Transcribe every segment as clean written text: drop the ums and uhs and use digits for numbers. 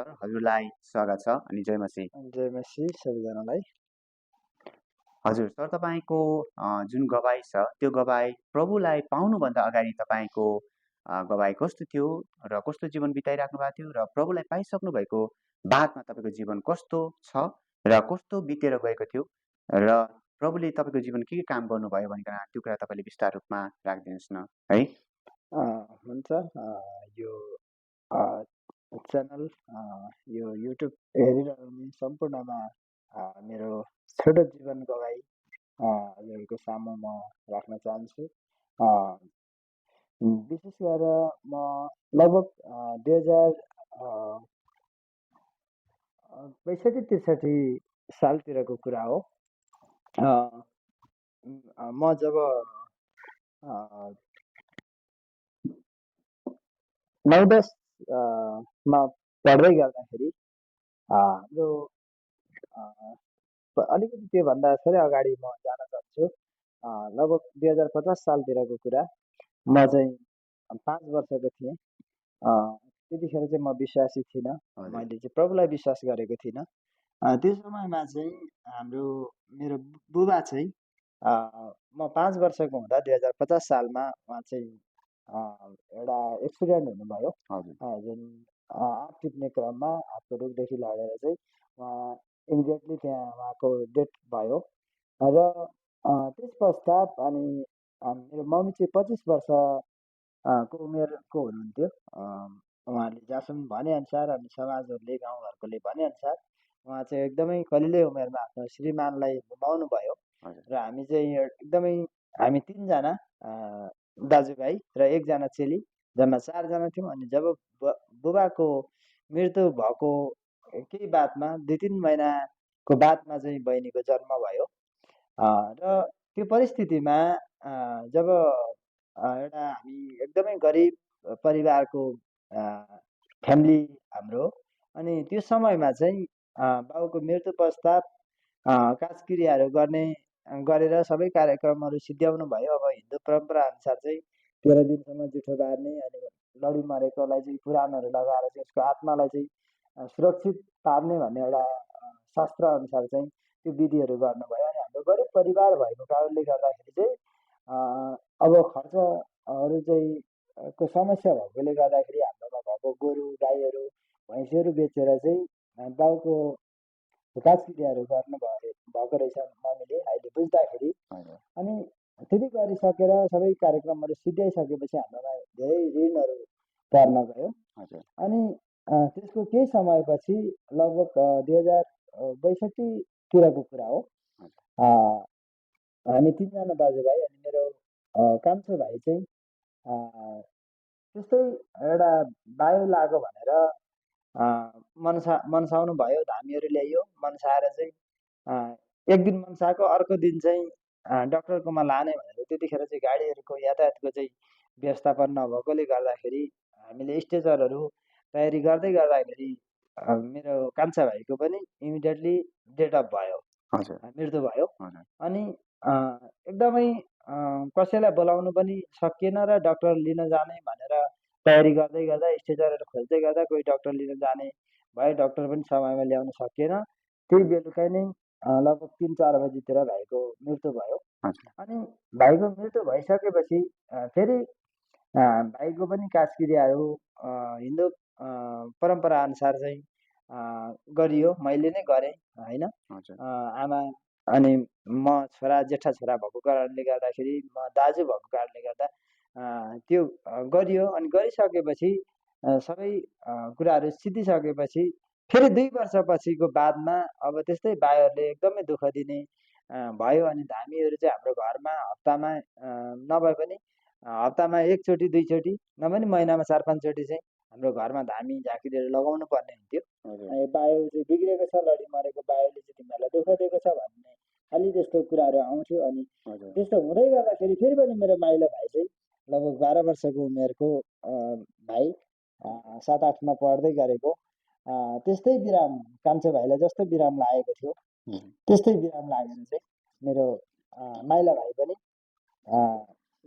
Sir हजुरलाई स्वागत छ अनि जय मसी। जय मसी सबैजनालाई। हजुर सर तपाईँको जुन गवाई छ त्यो गवाई प्रभुलाई पाउनुभन्दा अगाडि तपाईँको गवाई कस्तो थियो र कस्तो जीवन बिताइराख्नु भएको थियो र प्रभुलाई पाइसक्नु भएको बादमा तपाईँको जीवन कस्तो छ र कस्तो बितेर गएको थियो र प्रभुले तपाईँको जीवन के काम गर्नुभयो भनिकन त्यो कुरा तपाईँले विस्तार रूपमा राखिदिनुहोस् न है। हुन्छ। यो च्यानल यो युट्युब हेरिरहने सम्पूर्णमा मेरो छोटो जीवन गवाई हजुरहरूको सामु म राख्न चाहन्छु। विशेष गरेर म लगभग 2062-63 सालतिरको कुरा हो। म जब 9-10 मा पढ्दै गर्दाखेरि हाम्रो अलिकति त्योभन्दा थोरै अगाडि म जान चाहन्छु। लगभग 2050 सालतिरको कुरा। म चाहिँ 5 वर्षको थिएँ। त्यतिखेर चाहिँ म विश्वासी थिइनँ। मैले चाहिँ प्रभुलाई विश्वास गरेको थिइनँ। त्यो समयमा चाहिँ मेरो बुबा चाहिँ म 5 वर्षको हुँदा 2050 सालमा उहाँ चाहिँ एउटा एक्सिडेन्ट हुनुभयो। जुन आँप टिप्ने क्रममा हातको रुखदेखि लडेर चाहिँ उहाँ इमिडिएटली त्यहाँ उहाँको डेथ भयो। र त्यस पश्चात अनि मेरो मम्मी चाहिँ 25 वर्षको उमेरको हुनुहुन्थ्यो। उहाँले जहाँसम्म भनेअनुसार अनि समाजहरूले गाउँघरकोले भनेअनुसार उहाँ चाहिँ एकदमै कलिलै उमेरमा आफ्नो श्रीमानलाई गुमाउनु भयो। र हामी चाहिँ एकदमै हामी 3जना दाजुभाइ र 1जना चेली, जम्मा 4जना थियौँ। अनि जब बुबाको मृत्यु भएको केही बादमा 2-3 महिनाको बादमा चाहिँ बहिनीको जन्म भयो। र त्यो परिस्थितिमा जब एउटा हामी एकदमै गरिब परिवारको फ्यामिली हाम्रो, अनि त्यो समयमा चाहिँ बाबुको मृत्यु पश्चात काजक्रियाहरू गरेर सबै कार्यक्रमहरू सिद्ध्याउनु भयो। अब हिन्दू परम्परा अनुसार चाहिँ 13 दिनसम्म जुठो बार्ने, अनि लडी मरेकोलाई चाहिँ पुराणहरू लगाएर चाहिँ उसको आत्मालाई चाहिँ सुरक्षित पार्ने भन्ने एउटा शास्त्र अनुसार चाहिँ त्यो विधिहरू गर्नुभयो। अनि हाम्रो गरिब परिवार भएको कारणले गर्दाखेरि चाहिँ अब खर्चहरू चाहिँ को समस्या भएकोले गर्दाखेरि हाम्रोमा भएको गोरु गाईहरू भैँसीहरू बेचेर चाहिँ बाउको काजक्रियाहरू भएको रहेछ मम्मीले अहिले बुझ्दाखेरि। अनि त्यति गरिसकेर सबै कार्यक्रमहरू सिद्ध्याइसकेपछि हाम्रोमा धेरै ऋणहरू पर्न गयो। अनि त्यसको केही समयपछि लगभग 2062तिरको कुरा हो। हामी 3जना दाजुभाइ अनि मेरो कान्छो भाइ चाहिँ त्यस्तै एउटा वायु लाग्यो भनेर मनसाउनु भयो। धामीहरू ल्याइयो, मनसाएर चाहिँ एक दिन मनसाएको, अर्को दिन चाहिँ डक्टरकोमा लाने भनेर त्यतिखेर चाहिँ गाडीहरूको यातायातको चाहिँ व्यवस्थापन नभएकोले गर्दाखेरि हामीले स्ट्रेचरहरू तयारी गर्दै गर्दाखेरि मेरो कान्छा भाइको पनि इमिडिएटली डेथ अफ भयो, मृत्यु भयो। अनि एकदमै कसैलाई बोलाउनु पनि सकिएन र डक्टर लिन जाने भनेर तयारी गर्दै गर्दा स्ट्रेचरहरू खोज्दै गर्दा कोही डक्टर लिन जाने भयो, डक्टर पनि समयमा ल्याउन सकिएन। त्यही बेलुकै नै लगभग 3-4 बजीतिर भाइको मृत्यु भयो। अनि भाइको मृत्यु भइसकेपछि फेरि भाइको पनि काजक्रियाहरू हिन्दू परम्परा अनुसार चाहिँ गरियो। मैले नै गरेँ होइन। आमा अनि म जेठा छोरा भएको कारणले गर्दाखेरि, म दाजु भएको कारणले गर्दा त्यो गरियो। अनि गरिसकेपछि सबै कुराहरू सिद्धिसकेपछि फेरि 2 वर्षपछिको बादमा अब त्यस्तै बायोहरूले एकदमै दुःख दिने भयो। अनि धामीहरू चाहिँ हाम्रो घरमा हप्तामा नभए पनि हप्तामा 1 चोटि 2 चोटि नभए पनि महिनामा 4-5 चोटि चाहिँ हाम्रो घरमा धामी झाँक्रीहरू लगाउनु पर्ने हुन्थ्यो। बायो चाहिँ बिग्रेको छ, लडी मरेको बायोले चाहिँ तिमीहरूलाई दुःख दिएको छ भन्ने खालि त्यस्तो कुराहरू आउँथ्यो। अनि त्यस्तो हुँदै गर्दाखेरि फेरि पनि मेरो माइलो भाइ चाहिँ लगभग 12 वर्षको उमेरको भाइ 7-8मा पढ्दै गरेको, त्यस्तै बिराम कान्छो भाइलाई जस्तो बिराम लागेको थियो त्यस्तै बिराम लागेर चाहिँ मेरो माइला भाइ पनि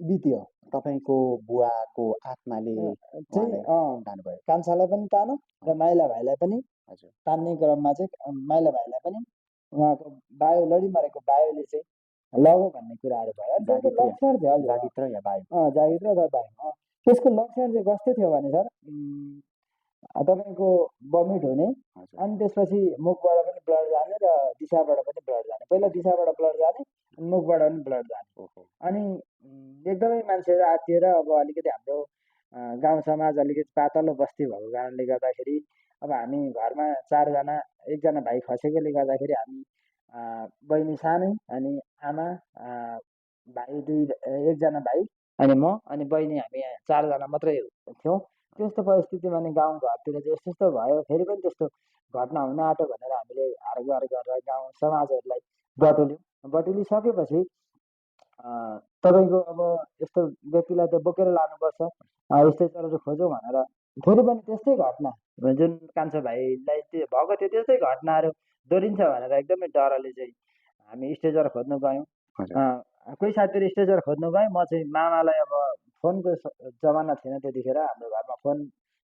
बित्यो। तपाईँको बुवाको आत्माले चाहिँ उहाँलाई तान्नुभयो। कान्छालाई पनि तानो र माइला भाइलाई पनि हजुर तान्ने क्रममा चाहिँ माइला भाइलाई पनि उहाँको बायो लडिमरेको बायोले चाहिँ लगो भन्ने कुराहरू भयो। अनि त्यसको जागित्र लक्षण चाहिँ हजुर जागित्र या बायु जागिर र बायो त्यसको लक्षण चाहिँ कस्तो थियो भने सर तपाईँको भमिट हुने हजुर अनि त्यसपछि मुखबाट पनि ब्लड जाने र दिशाबाट पनि ब्लड जाने। पहिला दिशाबाट ब्लड जाने अनि मुखबाट पनि ब्लड जाने। ओहो अनि एकदमै मान्छेहरू आत्तिएर अब अलिकति हाम्रो गाउँ समाज अलिकति पातलो बस्ती भएको कारणले गर्दाखेरि अब हामी घरमा 4जना 1जना भाइ खसेकोले गर्दाखेरि हामी बहिनी सानै अनि आमा भाइ 1जना भाइ अनि म अनि बहिनी हामी 4जना मात्रै थियौँ। त्यस्तो परिस्थितिमा नि गाउँ घरतिर चाहिँ यस्तो यस्तो भयो। फेरि पनि त्यस्तो घटना हुन आँट्यो भनेर हामीले हारगुहार गरेर गाउँ समाजहरूलाई बटुलिसकेपछि तपाईँको अब यस्तो व्यक्तिलाई त बोकेर लानुपर्छ, स्ट्रेचरहरू खोजौँ भनेर फेरि पनि त्यस्तै घटना जुन कान्छो भाइलाई भएको थियो त्यस्तै घटनाहरू दोहोरिन्छ भनेर एकदमै डरले चाहिँ हामी स्ट्रेचर खोज्नु गयौँ। कोही साथीहरू स्ट्रेचर खोज्नु गयौँ। म चाहिँ मामालाई अब फोनको जमाना थिएन त्यतिखेर, हाम्रो घरमा फोन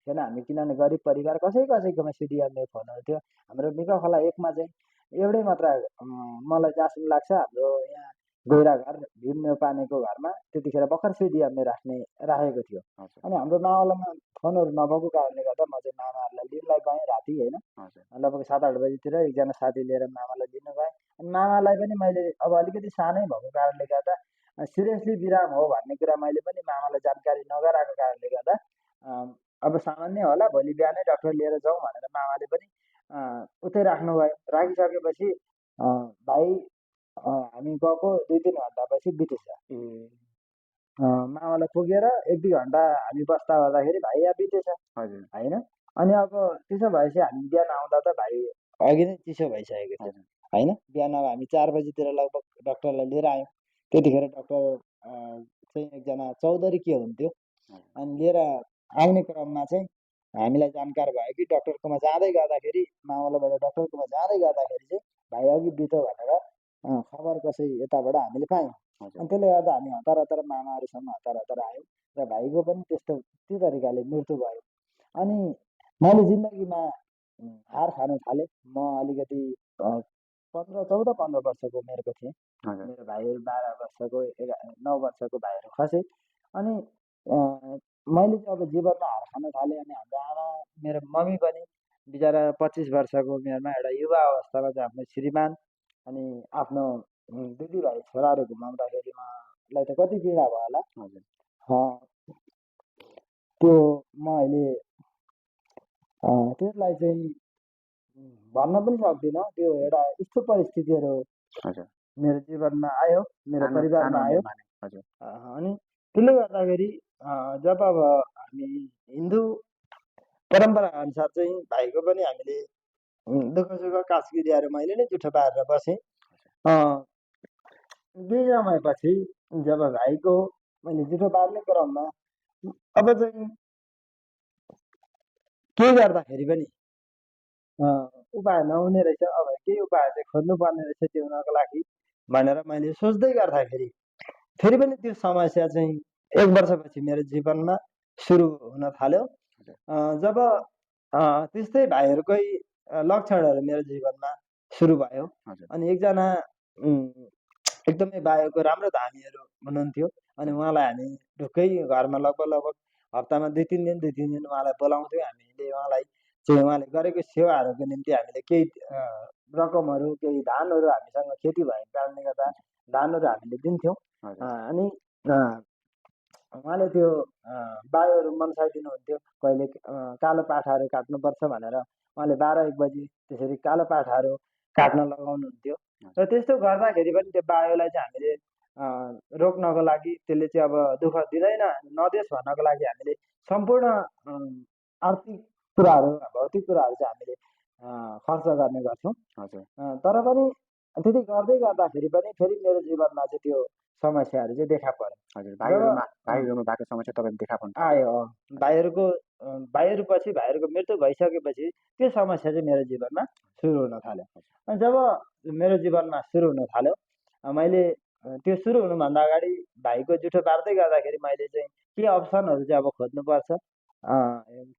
थिएन। हामी किनभने गरिब परिवार कसैकोमा सिडिएमए फोनहरू थियो। हाम्रो मिका खोला 1मा चाहिँ एउटै मात्र मलाई जहाँसम्म लाग्छ हाम्रो यहाँ गैरा घर भीम नेउपानेको घरमा त्यतिखेर भर्खर सिडिएमए राखेको थियो। अनि हाम्रो मावलामा फोनहरू नभएको कारणले गर्दा म चाहिँ मामाहरूलाई लिनलाई गएँ राति होइन, लगभग 7-8 बजीतिर एकजना साथी लिएर मामालाई लिन गएँ। अनि मामालाई पनि मैले अब अलिकति सानै भएको कारणले गर्दा सिरियसली बिराम हो भन्ने कुरा मैले पनि मामालाई जानकारी नगराएको कारणले गर्दा अब सामान्य होला भोलि बिहानै डाक्टर लिएर जाउँ भनेर मामाले पनि उतै राख्नु गयो। राखिसकेपछि भाइ हामी गएको 2-3 घन्टापछि बितेछ। मामालाई पुगेर 1-2 घन्टा हामी बस्दा गर्दाखेरि भाइ यहाँ बितेछ होइन। अनि अब त्यसो भएपछि हामी बिहान आउँदा त भाइ अघि नै चिसो भइसकेको थियो होइन। बिहान अब हामी 4 बजीतिर लगभग डाक्टरलाई लिएर आयौँ। त्यतिखेर डाक्टर चाहिँ एकजना चौधरी के हुन्थ्यो। अनि लिएर आउने क्रममा चाहिँ हामीलाई जानकार भयो कि डाक्टरकोमा जाँदै गर्दाखेरि मावलबाट डाक्टरकोमा जाँदै गर्दाखेरि चाहिँ भाइ अघि बित्यो भनेर खबर कसै यताबाट हामीले पायौँ। अनि त्यसले गर्दा हामी हतार हतार मामाहरूसँग हतार हतार आयौँ र भाइको पनि त्यो तरिकाले मृत्यु भयो। अनि मैले जिन्दगीमा हार खान थालेँ। म अलिकति 14-15 वर्षको उमेरको थिएँ। मेरो भाइहरू 12 वर्षको 9 वर्षको भाइहरू खसे। अनि मैले चाहिँ अब जीवनमा हार खान थालेँ। अनि हाम्रो आमा मेरो मम्मी पनि बिचरा 25 वर्षको उमेरमा एउटा युवा अवस्थामा चाहिँ आफ्नो श्रीमान अनि आफ्नो दिदीभाइ छोराहरू घुमाउँदाखेरि मलाई त कति पीडा भयो होला। त्यो म अहिले त्यसलाई चाहिँ भन्न पनि सक्दिनँ। त्यो एउटा यस्तो परिस्थितिहरू मेरो जीवनमा आयो, मेरो परिवारमा आयो। अनि त्यसले गर्दाखेरि जब अब हामी हिन्दू परम्परा अनुसार चाहिँ भाइको पनि हामीले दुःख सुख कासगिरीहरू मैले नै जुठो पारेर बसेँ। केही समयपछि जब भाइको मैले जुठो पार्ने क्रममा अब चाहिँ के गर्दाखेरि पनि उपाय नहुने रहेछ, अब केही उपाय चाहिँ खोज्नुपर्ने रहेछ जिउनको लागि भनेर मैले सोच्दै गर्दाखेरि फेरि पनि त्यो समस्या चाहिँ 1 वर्षपछि मेरो जीवनमा सुरु हुन थाल्यो। जब त्यस्तै भाइहरूकै लक्षणहरू मेरो जीवनमा सुरु भयो। अनि एकजना एकदमै बायोको राम्रो धामीहरू हुनुहुन्थ्यो। अनि उहाँलाई हामी ढुक्कै घरमा लगभग हप्तामा 2-3 दिन उहाँलाई बोलाउँथ्यौँ। हामीले उहाँले गरेको सेवाहरूको निम्ति हामीले केही रकमहरू केही धानहरू हामीसँग खेती भएको कारणले गर्दा धानहरू हामीले दिन्थ्यौँ। अनि उहाँले त्यो बायोहरू मनसाइदिनुहुन्थ्यो। कहिले कालो पाठाहरू काट्नुपर्छ भनेर उहाँले 12-1 बजी त्यसरी कालो पाठाहरू काट्न लगाउनुहुन्थ्यो। र त्यस्तो गर्दाखेरि पनि त्यो बायोलाई चाहिँ हामीले रोक्नको लागि त्यसले चाहिँ अब दुःख दिँदैन नदेस् भन्नको लागि हामीले सम्पूर्ण आर्थिक कुराहरू भौतिक कुराहरू चाहिँ हामीले खर्च गर्ने गर्छौँ। तर पनि त्यति गर्दै गर्दाखेरि पनि फेरि मेरो जीवनमा चाहिँ त्यो समस्याहरू चाहिँ देखा पर्यो। भाइहरूमा भएको समस्या तपाईँले देखा पर्नु आयो। भाइहरूपछि भाइहरूको मृत्यु भइसकेपछि त्यो समस्या चाहिँ मेरो जीवनमा सुरु हुन थाल्यो। अनि जब मेरो जीवनमा सुरु हुन थाल्यो मैले त्यो सुरु हुनुभन्दा अगाडि भाइको जुठो बार्दै गर्दाखेरि मैले चाहिँ के अप्सनहरू चाहिँ अब खोज्नुपर्छ,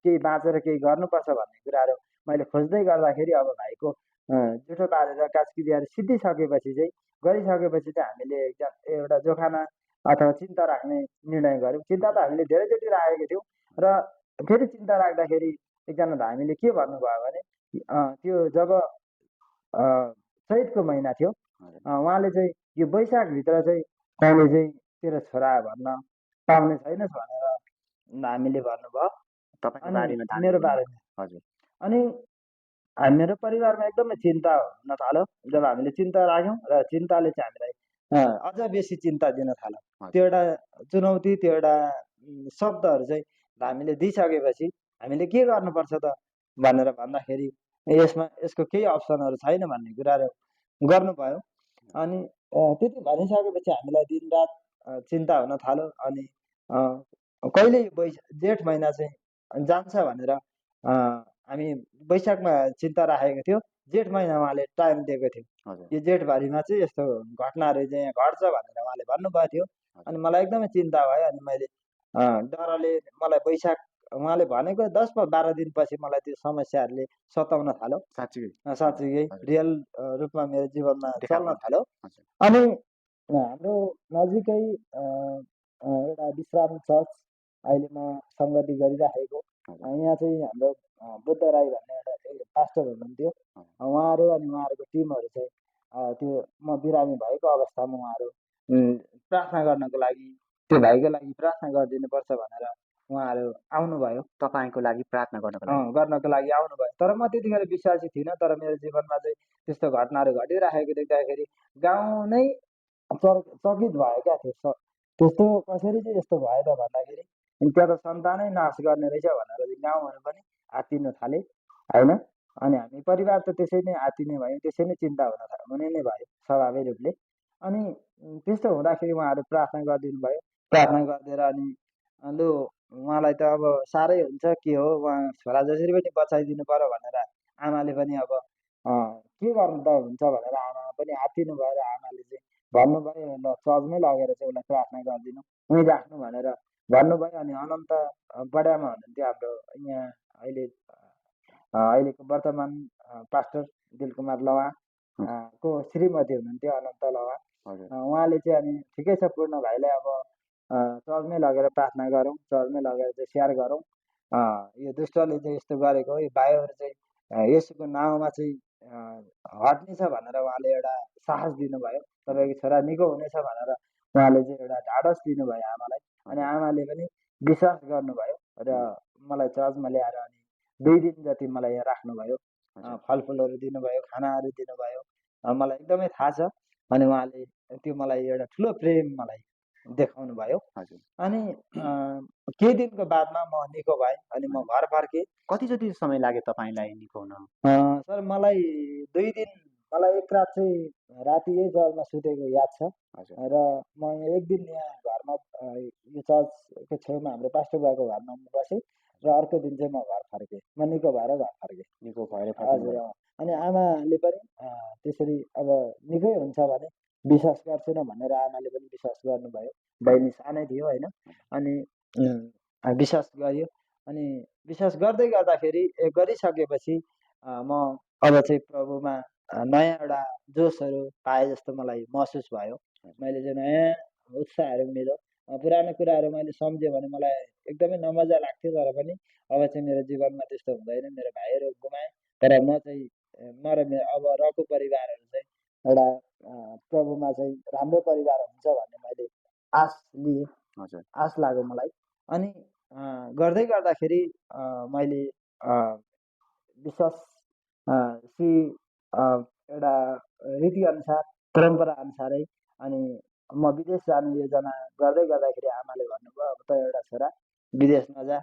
केही बाँचेर केही गर्नुपर्छ भन्ने कुराहरू मैले खोज्दै गर्दाखेरि अब भाइको जुठो बारेर कास्किदियाहरू सिद्धिसकेपछि चाहिँ गरिसकेपछि चाहिँ हामीले एउटा जोखाना अथवा चिन्ता राख्ने निर्णय गऱ्यौँ। चिन्ता त हामीले धेरैचोटि राखेको थियौँ र फेरि चिन्ता राख्दाखेरि एकजना धामीले के भन्नुभयो भने त्यो जब चैतको महिना थियो, उहाँले चाहिँ यो वैशाखभित्र चाहिँ तैँले चाहिँ तेरो छोरा भन्न पाउने छैनस् भनेर हामीले भन्नुभयो। तपाईँको अनि बारेमा धामी मेरो हुनुभयो। बारेमा हजुर अनि मेरो परिवारमा एकदमै चिन्ता हुन थाल्यो। जब हामीले चिन्ता राख्यौँ र चिन्ताले चाहिँ हामीलाई अझ बेसी चिन्ता दिन थाल्यो। त्यो एउटा चुनौती, त्यो एउटा शब्दहरू चाहिँ हामीले दिइसकेपछि हामीले के गर्नुपर्छ त भनेर भन्दाखेरि यसको केही अप्सनहरू छैन भन्ने कुराहरू गर्नुभयो। अनि त्यति भनिसकेपछि हामीलाई दिनरात चिन्ता हुन थाल्यो। अनि कहिले जेठ महिना चाहिँ जान्छ भनेर हामी वैशाखमा चिन्ता राखेको थियो। जेठ महिना उहाँले टाइम दिएको थियो, यो जेठभरिमा चाहिँ यस्तो घटनाहरू चाहिँ यहाँ घट्छ भनेर उहाँले भन्नुभएको थियो। अनि मलाई एकदमै चिन्ता भयो। अनि मैले डरले मलाई वैशाख उहाँले भनेको 10-12 दिनपछि मलाई त्यो समस्याहरूले सताउन थाल्यो। साँच्चीकै रियल रूपमा मेरो जीवनमा चल्न थाल्यो। अनि हाम्रो नजिकै एउटा विश्राम चर्च अहिले म सङ्गति गरिराखेको, यहाँ चाहिँ हाम्रो बुद्ध राई भन्ने एउटा पास्टर हुनुहुन्थ्यो। उहाँहरू अनि उहाँहरूको टिमहरू चाहिँ त्यो म बिरामी भएको अवस्थामा उहाँहरू प्रार्थना गर्नको लागि, त्यो भाइको लागि प्रार्थना गरिदिनुपर्छ भनेर उहाँहरू आउनुभयो। तपाईँको लागि प्रार्थना गर्नको लागि आउनुभयो। तर म त्यतिखेर विश्वासी थिइनँ। तर मेरो जीवनमा चाहिँ त्यस्तो घटनाहरू घटिरहेको देख्दाखेरि गाउँ नै चकित भयो क्या। त्यस्तो कसरी चाहिँ यस्तो भयो त भन्दाखेरि त्यहाँ त सन्तानै नाश गर्ने रहेछ भनेर चाहिँ गाउँहरू पनि आत्तिन थाले होइन। अनि हामी परिवार त त्यसै नै आत्तिने भयौँ, त्यसै नै चिन्ता हुने नै भयो स्वाभाविक रूपले। अनि त्यस्तो हुँदाखेरि उहाँहरू प्रार्थना गरिदिनु भयो। प्रार्थना गरिदिएर अनि लु उहाँलाई त अब साह्रै हुन्छ, के हो उहाँ छोरा जसरी पनि बचाइदिनु पर्यो भनेर आमाले पनि अब के गर्नु त हुन्छ भनेर आमा पनि आत्तिनु भयो। र आमाले चाहिँ भन्नुभयो ल चर्चमै लगेर चाहिँ उसलाई प्रार्थना गरिदिनु, उहीँ राख्नु भनेर भन्नुभयो। अनि अनन्त बडामा हुनुहुन्थ्यो हाम्रो यहाँ अहिलेको वर्तमान पास्टर दिलकुमार लवा को श्रीमती हुनुहुन्थ्यो अनन्त लवा। उहाँले चाहिँ अनि ठिकै छ पूर्ण भाइलाई अब चर्चमै लगेर प्रार्थना गरौँ, चर्चमै लगेर चाहिँ स्याहार गरौँ, यो दुष्टले चाहिँ यस्तो गरेको हो, यो भाइहरू चाहिँ यसुको नाउँमा चाहिँ हट्नेछ भनेर उहाँले एउटा साहस दिनुभयो। तपाईँको छोरा निको हुनेछ भनेर उहाँले चाहिँ एउटा ढाडस दिनुभयो आमालाई। अनि आमाले पनि विश्वास गर्नुभयो र मलाई चर्चमा ल्याएर अनि 2 दिन जति मलाई यहाँ राख्नुभयो। फलफुलहरू दिनुभयो, खानाहरू दिनुभयो। मलाई एकदमै थाहा छ। अनि उहाँले त्यो मलाई एउटा ठुलो प्रेम मलाई देखाउनु भयो। अनि केही दिनको बादमा म निको भएँ। अनि म घर फर्केँ। कति जति समय लाग्यो तपाईँलाई निको हुन? सर मलाई 2 दिन, मलाई एक रात चाहिँ राति यही चर्चमा सुतेको याद छ। र म यहाँ एक दिन यहाँ घरमा यो चर्चको छेउमा हाम्रो पास्टर बाको घरमा बसेँ। र अर्को दिन चाहिँ म घर फर्केँ, म निको भएर घर फर्केँ। निको भएर हजुर। अनि आमाले पनि त्यसरी अब निकै हुन्छ भने विश्वास गर्छौँ भनेर आमाले पनि विश्वास गर्नुभयो। बहिनी सानै थियो होइन। अनि विश्वास गर्यो। अनि विश्वास गर्दै गर्दाखेरि गरिसकेपछि म अब चाहिँ प्रभुमा नयाँ एउटा जोसहरू पाए जस्तो मलाई महसुस भयो। मैले चाहिँ नयाँ उत्साहहरू मिल्यो। पुरानो कुराहरू मैले सम्झेँ भने मलाई एकदमै नमजा लाग्थ्यो। तर पनि अब चाहिँ मेरो जीवनमा त्यस्तो हुँदैन। मेरो भाइहरू गुमाएँ, तर म चाहिँ म र मेरो अब रको परिवारहरू चाहिँ एउटा प्रभुमा चाहिँ राम्रो परिवार हुन्छ भन्ने मैले आश लिएँ, आश लाग्यो मलाई। अनि गर्दै गर्दाखेरि मैले विश्वास एउटा रीतिअनुसार परम्परा अनुसारै अनि म विदेश जाने योजना गर्दै गर्दाखेरि आमाले भन्नुभयो अब त एउटा छोरा विदेश नजा,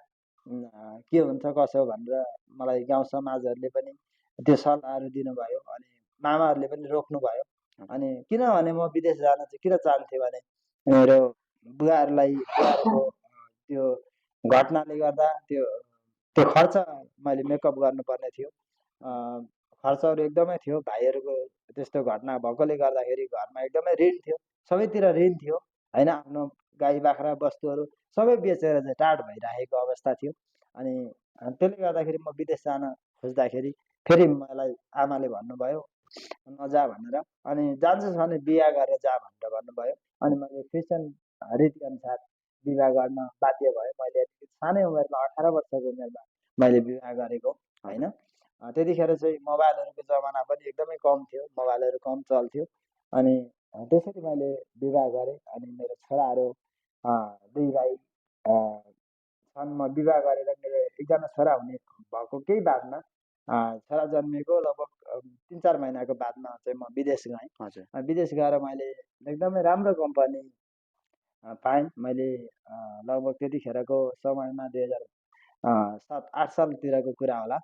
के हुन्छ कसो भनेर मलाई गाउँ समाजहरूले पनि त्यो सल्लाहहरू दिनुभयो। अनि मामाहरूले पनि रोक्नुभयो। अनि किनभने म विदेश जान चाहिँ किन चाहन्थेँ भने मेरो बुवाहरूको त्यो घटनाले गर्दा त्यो खर्च मैले मेकअप गर्नुपर्ने थियो। खर्चहरू एकदमै थियो। भाइहरूको त्यस्तो घटना भएकोले गर्दाखेरि घरमा एकदमै ऋण थियो, सबैतिर ऋण थियो होइन। आफ्नो गाई बाख्रा वस्तुहरू सबै बेचेर चाहिँ टाढ भइराखेको अवस्था थियो। अनि त्यसले गर्दाखेरि म विदेश जान खोज्दाखेरि फेरि मलाई आमाले भन्नुभयो नजा भनेर। अनि जान्छस् भने बिहा गरेर जा भनेर भन्नुभयो। अनि मैले क्रिस्चियन रीतिअनुसार विवाह गर्न बाध्य भएँ। मैले अलिकति सानै उमेरमा 18 वर्षको उमेरमा मैले विवाह गरेको होइन। त्यतिखेर चाहिँ मोबाइलहरूको जमाना पनि एकदमै कम थियो, मोबाइलहरू कम चल्थ्यो। अनि त्यसरी मैले विवाह गरेँ। अनि मेरो छोराहरू दुई भाइ छन्। म विवाह गरेर मेरो एकजना छोरा हुने भएको केही बादमा छोरा जन्मिएको लगभग 3-4 महिनाको बादमा चाहिँ म विदेश गएँ। विदेश गएर मैले एकदमै राम्रो कम्पनी पाएँ। मैले लगभग त्यतिखेरको समयमा 2007-8 सालतिरको कुरा होला।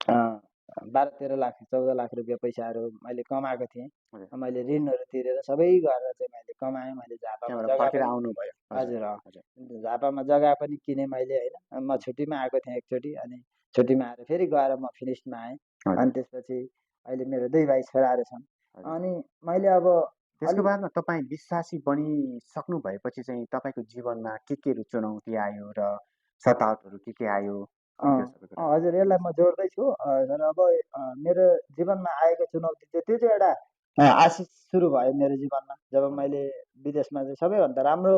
12-13 लाख 14 लाख रुपियाँ पैसाहरू मैले कमाएको थिएँ। मैले ऋणहरू तिरेर सबै गरेर चाहिँ मैले कमाएँ। मैले झापामा जग्गा पनि आउनुभयो। हजुर झापामा जग्गा पनि किनेँ मैले होइन। म छुट्टीमा आएको थिएँ एकचोटि, अनि छुट्टीमा आएर फेरि गएर म फिनिस्टमा आएँ। अनि त्यसपछि अहिले मेरो 2 भाइ छोराहरू छन्। अनि मैले अब त्यसको बादमा तपाईँ विश्वासी बनिसक्नु भएपछि चाहिँ तपाईँको जीवनमा के चुनौती आयो र सतावटहरू के आयो? हजुर, यसलाई म जोड्दैछु। तर अब मेरो जीवनमा आएको चुनौती चाहिँ त्यो चाहिँ एउटा आशिष सुरु भयो मेरो जीवनमा। जब मैले विदेशमा चाहिँ सबैभन्दा राम्रो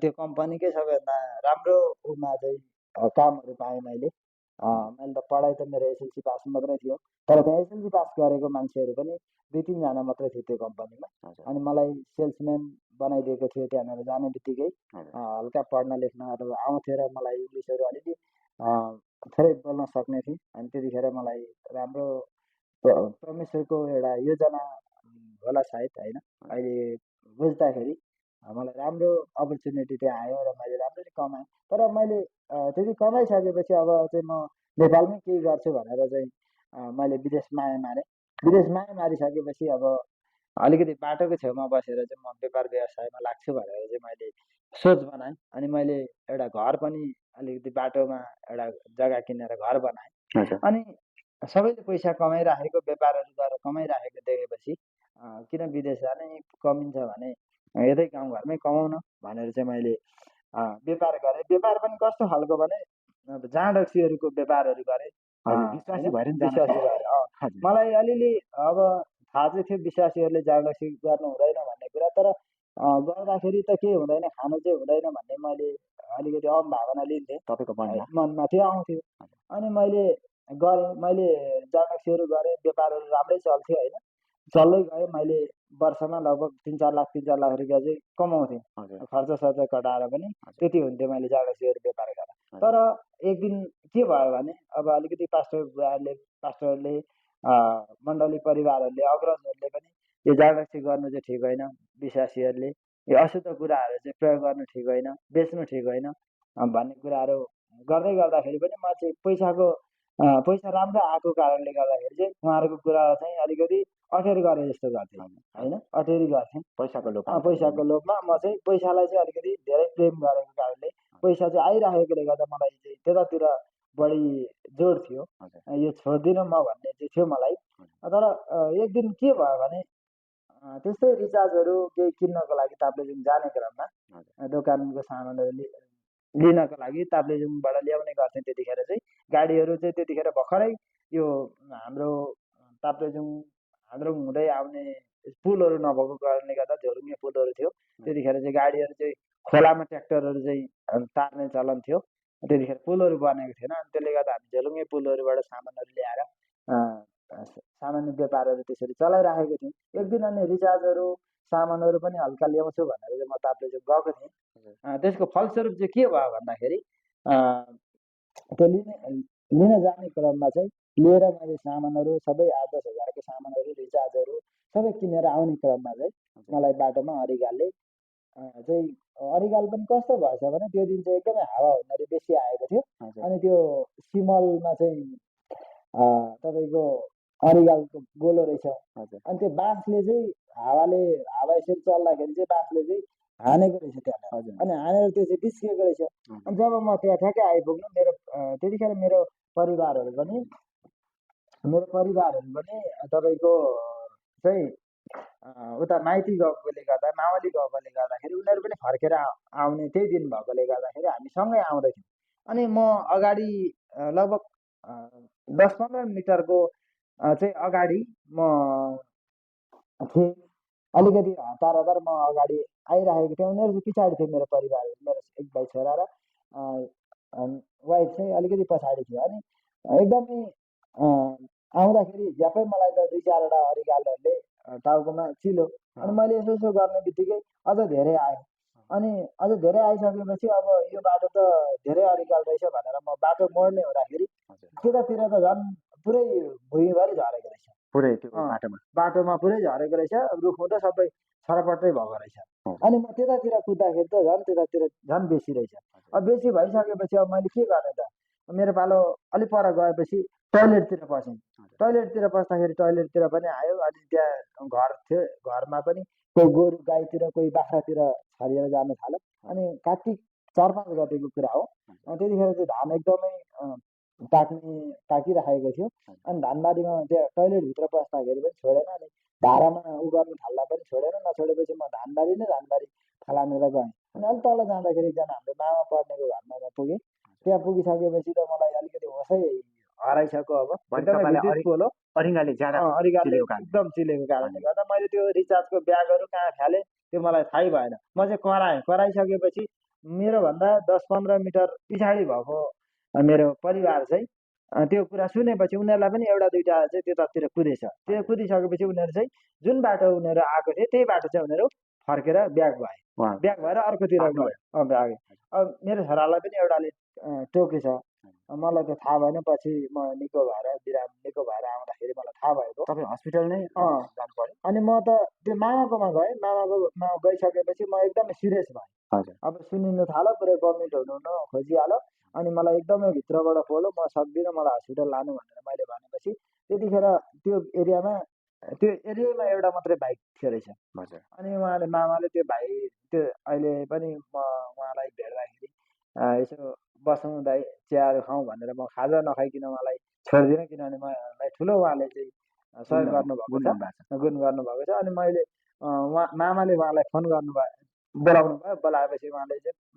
त्यो कम्पनीकै सबैभन्दा राम्रो उमा चाहिँ कामहरू पाएँ मैले। मैले त पढाइ त मेरो एसएलसी पास मात्रै थियो, तर त्यहाँ एसएलसी पास गरेको मान्छेहरू पनि 2-3 जना मात्रै थियो त्यो कम्पनीमा। अनि मलाई सेल्सम्यान बनाइदिएको थियो। त्यहाँनिर जाने बित्तिकै हल्का पढ्न लेख्नहरू आउँथ्यो र मलाई इङ्ग्लिसहरू अलिअलि थोरै बोल्न सक्ने थिएँ। अनि त्यतिखेर मलाई राम्रो परमेश्वरको एउटा योजना होला सायद होइन। अहिले बुझ्दाखेरि मलाई राम्रो अपर्च्युनिटी त्यहाँ आयो र मैले राम्ररी कमाएँ। तर मैले त्यति कमाइसकेपछि अब चाहिँ म नेपालमै केही गर्छु भनेर चाहिँ मैले विदेश माया मारेँ। विदेश माया मारिसकेपछि अब अलिकति बाटोको छेउमा बसेर चाहिँ म व्यापार व्यवसायमा लाग्छु भनेर चाहिँ मैले सोच बनाएँ। अनि मैले एउटा घर पनि अलिकति बाटोमा एउटा जग्गा किनेर घर बनाएँ। अनि सबैले पैसा कमाइराखेको, व्यापारहरू गरेर कमाइराखेको देखेपछि किन विदेश जाने, कमिन्छ भने यतै गाउँघरमै कमाउन भनेर चाहिँ मैले व्यापार गरेँ। व्यापार पनि कस्तो खालको भने अब जाँड रक्सीहरूको व्यापारहरू गरेँ। विश्वासी भएर मलाई अलिअलि अब थाहा चाहिँ थियो विश्वासीहरूले जाँड रक्सी गर्नु हुँदैन भन्ने कुरा। तर गर्दाखेरि त केही हुँदैन, खानु चाहिँ हुँदैन भन्ने मैले अलिकति अहम भावना लिन्थेँ, तपाईँको मनमा त्यो आउँथ्यो। अनि मैले गरेँ, मैले जाँड रक्सीहरू गरेँ, व्यापारहरू राम्रै चल्थ्यो होइन। चल्दै गयो। मैले वर्षमा लगभग 3-4 लाख रुपियाँ चाहिँ कमाउँथेँ। खर्च सर्च कटाएर पनि त्यति हुन्थ्यो मैले जाँड रक्सीहरू व्यापार गरेर। तर एक दिन के भयो भने अब अलिकति पास्टरहरूले मण्डली परिवारहरूले अग्रजहरूले पनि यो जाँड रक्सी गर्नु चाहिँ ठिक होइन, विश्वासीहरूले यो अशुद्ध कुराहरू चाहिँ प्रयोग गर्नु ठिक होइन, बेच्नु ठिक होइन भन्ने कुराहरू गर्दै गर्दाखेरि पनि म चाहिँ पैसा राम्रो आएको कारणले गर्दाखेरि चाहिँ उहाँहरूको कुरा चाहिँ अलिकति अटेर गरे जस्तो गर्थेँ होइन। अटेरी गर्थेँ पैसाको लोभमा। म चाहिँ पैसालाई चाहिँ अलिकति धेरै प्रेम गरेको कारणले पैसा चाहिँ आइराखेकोले गर्दा मलाई चाहिँ त्यतातिर बढी जोड थियो। यो छोड्दिनँ म भन्ने चाहिँ थियो मलाई। तर एक दिन के भयो भने त्यस्तै रिचार्जहरू केही किन्नको लागि ताप्लेजुङ जाने क्रममा दोकानको सामानहरू लिनको लागि ताप्लेजुङबाट ल्याउने गर्थेँ। त्यतिखेर चाहिँ गाडीहरू चाहिँ त्यतिखेर भर्खरै यो हाम्रो ताप्लेजुङ हान्द्रुङ हुँदै आउने पुलहरू नभएको कारणले गर्दा झोलुङ्गे पुलहरू थियो। त्यतिखेर चाहिँ गाडीहरू चाहिँ खोलामा ट्र्याक्टरहरू चाहिँ तार्ने चलन थियो। त्यतिखेर पुलहरू बनेको थिएन। अनि त्यसले गर्दा हामी झोलुङ्गे पुलहरूबाट सामानहरू ल्याएर सामान्य व्यापारहरू त्यसरी चलाइराखेको थियौँ। एक दिन अनि रिचार्जहरू सामानहरू पनि हल्का ल्याउँछु भनेर चाहिँ म ताप्लेजुङ गएको थिएँ। त्यसको फलस्वरूप चाहिँ के भयो भन्दाखेरि त्यो लिन जाने क्रममा चाहिँ लिएर मैले सामानहरू सबै 8-10 हजारको सामानहरू रिचार्जहरू सबै किनेर आउने क्रममा चाहिँ मलाई बाटोमा अरिगालले चाहिँ अरिगाल पनि कस्तो भएछ भने त्यो दिन चाहिँ एकदमै हावा हुन्डरी बेसी आएको थियो। अनि त्यो सिमलमा चाहिँ तपाईँको अरिगालको गोलो रहेछ। अनि त्यो बाँसले चाहिँ हावा यसरी चल्दाखेरि चाहिँ बाँसले चाहिँ हानेको रहेछ त्यहाँ। अनि हानेर त्यो चाहिँ बिस्किएको रहेछ। अनि जब म त्यहाँ ठ्याक्कै आइपुग्नु, मेरो त्यतिखेर मेरो परिवारहरू पनि मेरो परिवारहरू पनि तपाईँको चाहिँ उता माइती गएकोले गर्दा मावली गएकोले गर्दाखेरि उनीहरू पनि फर्केर आउने त्यही दिन भएकोले गर्दाखेरि हामी सँगै आउँदैथ्यौँ। अनि म अगाडि लगभग 10-15 मिटरको चाहिँ अगाडि म थिएँ। अलिकति हतार हतार म अगाडि आइरहेको थिएँ, उनीहरू चाहिँ पछाडि थिए। मेरो परिवार, मेरो एक भाइ छोरा र वाइफ चाहिँ अलिकति पछाडि थियो। अनि एकदमै आउँदाखेरि झ्यापै मलाई त 2-4वटा अरिगालहरूले टाउकोमा चिल्यो। अनि मैले यसो यसो गर्ने बित्तिकै अझ धेरै आयो। अनि अझ धेरै आइसकेपछि अब यो बाटो त धेरै अरिगाल रहेछ भनेर म बाटो मोड्ने हुँदाखेरि त्यतातिर त झन् पुरै भुइँभरि झरेको रहेछ। पुरै त्यो अँ, बाटोमा बाटोमा पुरै झरेको रहेछ, रुखमा त सबै छरपट्टै भएको रहेछ। अनि म त्यतातिर कुद्दाखेरि त झन् त्यतातिर झन् बेसी रहेछ। अब बेसी भइसकेपछि अब मैले के गर्ने त? मेरो पालो अलिक पर गएपछि टोइलेटतिर पसेँ। टोइलेटतिर पस्दाखेरि टोइलेटतिर पनि आयो। अनि त्यहाँ घर थियो, घरमा पनि कोही गोरु गाईतिर कोही बाख्रातिर छरिएर जान थाल्यो। अनि कार्तिक 4-5 गतेको कुरा हो। त्यतिखेर चाहिँ धान एकदमै पाकिराखेको थियो। अनि धानबारीमा त्यहाँ टोइलेटभित्र पस्दाखेरि पनि छोडेन। अनि धारामा उ गर्नु थाल्दा पनि छोडेन। नछोडेपछि म धानबारी फलानेर गएँ। अनि अलिक तल जाँदाखेरि एकजना हाम्रो मामा पर्नेको घरमा म पुगेँ। त्यहाँ पुगिसकेपछि त मलाई अलिकति होसै हराइसक्यो। अब एकदमै विद्युत पोल हो। अरिङ्गाले ज्यादा अरिगाले चिलेको कारण एकदम चिलेको कारणले गर्दा मैले त्यो रिचार्जको ब्यागहरू कहाँ फालेँ त्यो मलाई थाहै भएन। म चाहिँ कराइसकेपछि मेरोभन्दा 10-15 मिटर पछाडि भएको मेरो परिवार चाहिँ त्यो कुरा सुनेपछि उनीहरूलाई पनि एउटा दुइटा चाहिँ त्यतातिर कुदेछ। त्यो कुदिसकेपछि उनीहरू चाहिँ जुन बाटो उनीहरू आएको थिए त्यही बाटो चाहिँ उनीहरू फर्केर ब्याक भए। ब्याक भएर अर्कोतिर गयो। भागे। अब मेरो छोरालाई पनि एउटाले टोकेछ। मलाई त थाहा भएन। पछि म निको भएर आउँदाखेरि मलाई थाहा भएको। तपाईँ हस्पिटल नै जानु पर्यो। अनि म त त्यो मामाकोमा गएँ। मामाकोमा गइसकेपछि म एकदमै सिरियस भएँ। अब सुनिनु थाल्यो, पुरै भमिट हुनु खोजिहाल्यो। अनि मलाई एकदमै भित्रबाट पोलो, म सक्दिनँ, मलाई हस्पिटल लानु भनेर मैले भनेपछि त्यतिखेर त्यो एरियामा एउटा मात्रै बाइक थियो रहेछ। अनि मामाले त्यो भाइ त्यो अहिले पनि म उहाँलाई भेट्दाखेरि यसो बसौँ दाइ, चियाहरू खाउँ भनेर म खाजा नखाइकन उहाँलाई छोड्दिनँ। किनभने मलाई ठुलो उहाँले चाहिँ सहयोग गर्नुभएको छ, गुण गर्नुभएको छ। अनि मैले मामाले उहाँलाई फोन बोलाउनु भयो। बोलाएपछि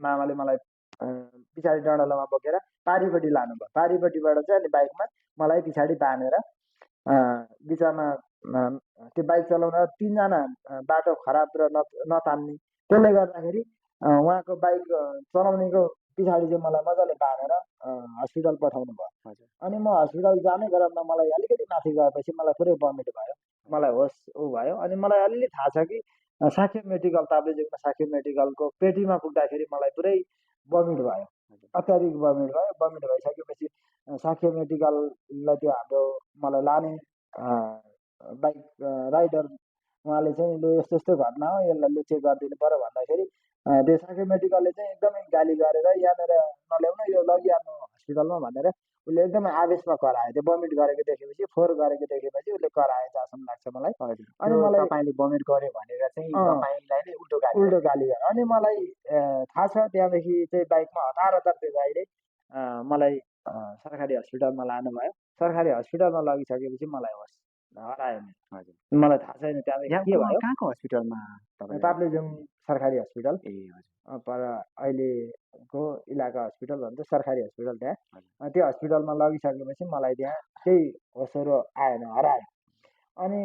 मामाले मलाई पछाडि डन्डलोमा बोकेर पारिपट्टि लानुभयो। पारिपट्टिबाट चाहिँ अनि बाइकमा मलाई पछाडि बाँधेर बिचमा त्यो बाइक चलाउँदा 3जना बाटो खराब र नतान्ने, त्यसले गर्दाखेरि उहाँको बाइक चलाउनेको पछाडि चाहिँ मलाई मजाले बाँधेर हस्पिटल पठाउनु भयो। अनि म हस्पिटल जाने क्रममा मलाई अलिकति माथि गएपछि मलाई पुरै भमिट भयो, मलाई होस भयो। अनि मलाई अलिअलि थाहा छ कि साक्य मेडिकल, ताप्लेजुङमा साक्य मेडिकलको पेटीमा पुग्दाखेरि मलाई पुरै भमिट भयो, अत्याधिक भमिट भयो। भमिट भइसकेपछि साक्य मेडिकललाई त्यो हाम्रो मलाई लाने बाइक राइडर उहाँले चाहिँ लु यस्तो यस्तो घटना हो, यसलाई लु चेक गरिदिनु पर्यो भन्दाखेरि त्यो साक्य मेडिकलले चाहिँ एकदमै गाली गरेर यहाँनिर नल्याउनु, यो लगिहाल्नु हस्पिटलमा भनेर उसले एकदमै आवेशमा करायो। त्यो भमिट गरेको देखेपछि, फोहोर गरेको देखेपछि उसले करायो जस्तो लाग्छ मलाई। अनि मलाई तपाईँले भमिट गर्यो भनेर चाहिँ तपाईँलाई नै उल्टो गाली गर्यो। अनि मलाई थाहा छ त्यहाँदेखि चाहिँ बाइकमा हतार त्यो भाइले मलाई सरकारी हस्पिटलमा लानुभयो। सरकारी हस्पिटलमा लगिसकेपछि मलाई होस हरायो। मलाई थाहा छैन त्यहाँदेखि के भयो। कहाँको हस्पिटलमा? ताप्लेजुङ सरकारी हस्पिटल। पर अहिलेको इलाका हस्पिटल भन्छ, सरकारी हस्पिटल त्यहाँ। त्यो हस्पिटलमा लगिसकेपछि मलाई त्यहाँ केही होसहरू आएन, हरायो। अनि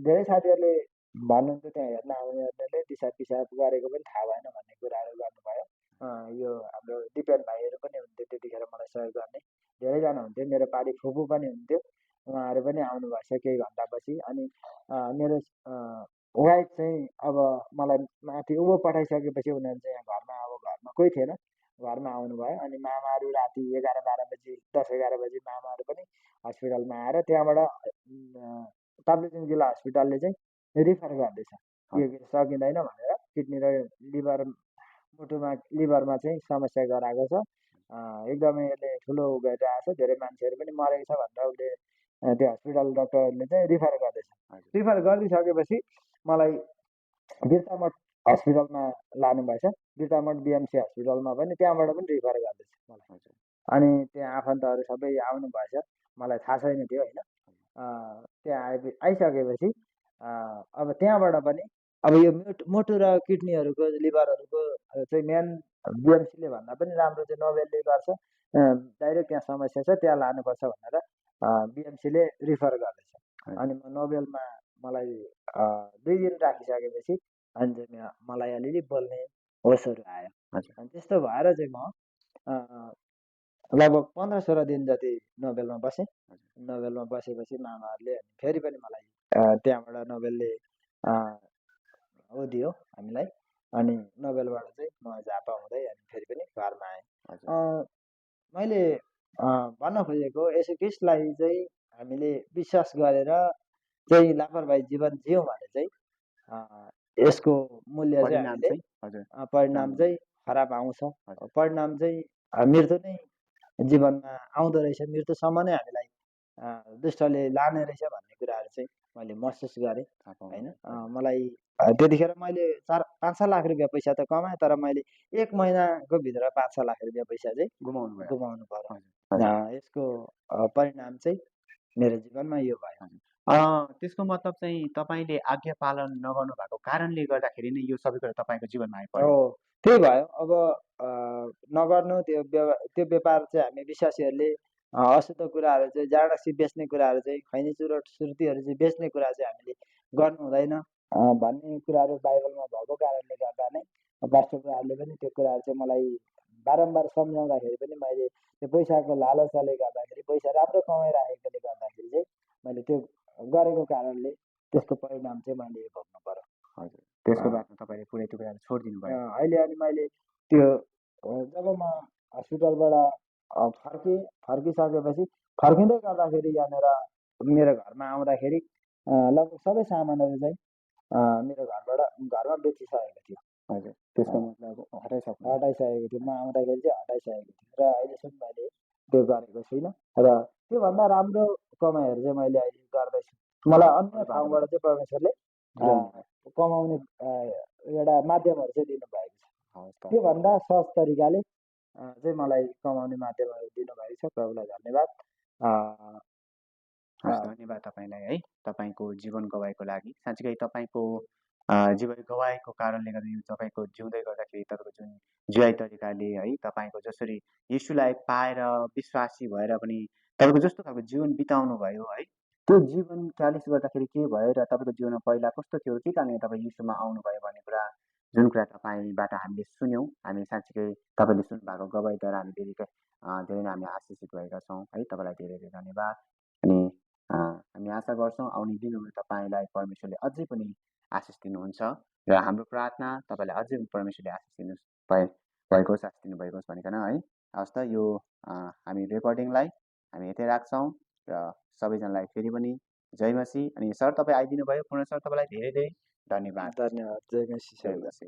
धेरै साथीहरूले भन्नुहुन्थ्यो, त्यहाँ हेर्न आउनेहरूले दिसा पिसाब गरेको पनि थाहा भएन भन्ने कुराहरू गर्नुभयो। यो हाम्रो दिपेन भाइहरू पनि हुन्थ्यो त्यतिखेर मलाई सहयोग गर्ने, धेरैजना हुन्थ्यो। मेरो पारी फुपू पनि हुन्थ्यो, उहाँहरू पनि आउनुभएछ केही घन्टापछि। अनि मेरो वाइफ चाहिँ अब मलाई माथि उँभो पठाइसकेपछि उनीहरू चाहिँ घरमा कोही थिएन, घरमा आउनुभयो। अनि मामाहरू राति 11-12 बजी 10-11 बजी मामाहरू पनि हस्पिटलमा आएर त्यहाँबाट ताप्लेजुङ जिल्ला हस्पिटलले चाहिँ रिफर गर्दैछ, यो सकिँदैन भनेर। किडनी र लिभरमा चाहिँ समस्या गराएको छ, एकदमै यसले ठुलो गरिरहेको छ, धेरै मान्छेहरू पनि मरेको छ भनेर उसले त्यो हस्पिटल डक्टरहरूले चाहिँ रिफर गर्दैछ। रिफर गरिदिइसकेपछि मलाई बिर्तामठ हस्पिटलमा लानुभएछ। बिर्तामठ बिएमसी हस्पिटलमा पनि, त्यहाँबाट पनि रिफर गर्दैछ मलाई। अनि त्यहाँ आफन्तहरू सबै आउनु भएछ, मलाई थाहा छैन त्यो होइन। त्यहाँ आइसकेपछि अब त्यहाँबाट पनि अब यो मुटु र किडनीहरूको लिभरहरूको चाहिँ मेन बिएमसीले भन्दा पनि राम्रो चाहिँ नोबेलले गर्छ। डाइरेक्ट त्यहाँ समस्या छ त्यहाँ लानुपर्छ भनेर बिएमसीले रिफर गर्दैछ। अनि म नोबेलमा मलाई 2 दिन राखिसकेपछि अनि चाहिँ मलाई अलिअलि बोल्ने होसहरू आयो। अनि त्यस्तो भएर चाहिँ म लगभग 15-16 दिन जति नोबेलमा बसेँ। नोबेलमा बसेपछि मामाहरूले फेरि पनि मलाई त्यहाँबाट नोबेलले ऊ दियो हामीलाई। अनि नोबेलबाट चाहिँ म झापा हुँदै अनि फेरि पनि घरमा आएँ। मैले भन्न खोजेको यसुक्रिस्टलाई चाहिँ हामीले विश्वास गरेर चाहिँ लापरवाही जीवन जियौँ भने चाहिँ यसको मूल्य चाहिँ हामीले परिणाम चाहिँ खराब आउँछ। परिणाम चाहिँ मृत्यु नै जीवनमा आउँदो रहेछ, मृत्युसम्म नै हामीलाई दुष्टले लाने रहेछ भन्ने कुराहरू चाहिँ मैले महसुस गरेँ होइन। मलाई त्यतिखेर मैले 4-5 लाख रुपियाँ पैसा त कमाएँ, तर मैले 1 महिनाको भित्र 5-6 लाख रुपियाँ पैसा चाहिँ गुमाउनु पर्यो। यसको परिणाम चाहिँ मेरो जीवनमा यो भयो। त्यसको मतलब चाहिँ तपाईँले आज्ञा पालन नगर्नु भएको कारणले गर्दाखेरि नै यो सबै कुरा तपाईँको जीवनमा आइपर्यो। त्यही भयो। अब नगर्नु त्यो व्यापार चाहिँ हामी विश्वासीहरूले अशुद्ध कुराहरू चाहिँ जाँडसी बेच्ने कुराहरू चाहिँ खैनी चुरोट सुर्तीहरू चाहिँ बेच्ने कुरा चाहिँ हामीले गर्नु हुँदैन भन्ने कुराहरू बाइबलमा भएको कारणले गर्दा नै पास्टरहरूले पनि त्यो कुराहरू चाहिँ मलाई बारम्बार सम्झाउँदाखेरि पनि मैले त्यो पैसाको लालचले गर्दाखेरि पैसा राम्रो कमाइराखेकोले गर्दाखेरि चाहिँ मैले त्यो गरेको कारणले त्यसको परिणाम चाहिँ मैले भोग्नु पर्यो। हजुर, त्यसको बादमा तपाईँले पुरै त्यो कुराहरू छोडिदिनु भयो। अहिले अनि मैले त्यो जब म हस्पिटलबाट फर्किसकेपछि फर्किँदै गर्दाखेरि यहाँनिर मेरो घरमा आउँदाखेरि लगभग सबै सामानहरू चाहिँ मेरो घरमा बेचिसकेको थियो। हजुर, त्यसको मतलब हटाइसकेको थियो। म आउँदाखेरि चाहिँ हटाइसकेको थियो र अहिलेसम्म मैले त्यो गरेको छुइनँ र त्योभन्दा राम्रो कमाइहरू चाहिँ मैले अहिले गर्दैछु। मलाई अन्य ठाउँबाट चाहिँ परमेश्वरले कमाउने एउटा माध्यमहरू चाहिँ दिनुभएको छ। त्योभन्दा सहज तरिकाले चाहिँ मलाई कमाउने माध्यमहरू दिनुभएको छ। प्रभुलाई धन्यवाद। धन्यवाद तपाईँलाई है, तपाईँको जीवन गवाएको लागि। साँच्चीकै तपाईँको जीवन गवाएको कारणले गर्दा यो तपाईँको जिउँदै गर्दाखेरि तपाईँको जुन जिवाइ तरिकाले है, तपाईँको जसरी यीशुलाई पाएर विश्वासी भएर पनि तपाईँको जस्तो खालको जीवन बिताउनु भयो है, त्यो जीवन 40 गर्दाखेरि के भयो र तपाईँको जीवनमा पहिला कस्तो थियो, के कारणले तपाईँ यीशुमा आउनुभयो भन्ने कुरा जुन कुरा तपाईँबाट हामीले सुन्यौँ, हामी साँच्चीकै तपाईँले सुन्नुभएको गवाईद्वारा हामी धेरै नै हामी आशिषित भएका छौँ है। तपाईँलाई धेरै धेरै धन्यवाद। अनि हामी आशा गर्छौँ आउने दिनहरू तपाईँलाई परमेश्वरले अझै पनि आशिष दिनुहुन्छ र हाम्रो प्रार्थना तपाईँलाई अझै परमेश्वरले आशिष दिनु भएको होस्, आशिष दिनुभएको होस् भनिकन है। हवस् त, यो हामी रेकर्डिङलाई हामी यतै राख्छौँ र सबैजनालाई फेरि पनि जय मसी। अनि सर तपाईँ आइदिनु भयो, पूर्ण सर तपाईँलाई धेरै धेरै धन्यवाद। जय मसी।